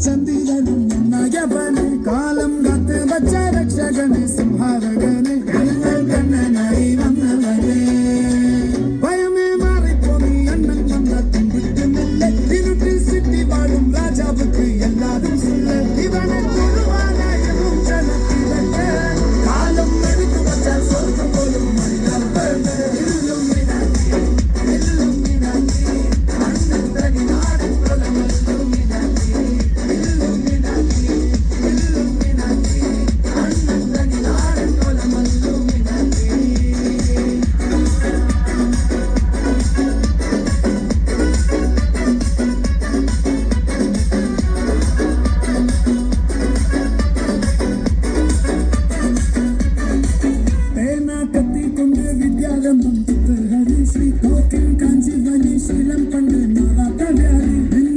ചന്ദിരനും നയവന് കാലം കാത്ത് വച്ച രക്ഷകന് സിംഹാരകന് കണ്ണനായി വന്നവനെ ഭയമേ മാറിപ്പോയി അണ്ണൻ വന്ന വിട്ടുമില്ല ഇരുട്ടിൽ സിറ്റി വാഴും രാജാവുക്ക് എല്ലാതും സുള്ള ഇവനെ തൊഴുവാനായും ജനത്തിരക്ക് കാലം എടുത്തു വച്ചാൽ സ്വർഗം പോലും ശ്രീ കാഞ്ചി വലി ശീലം പണ്ട് മാറാത്ത വ്യാധി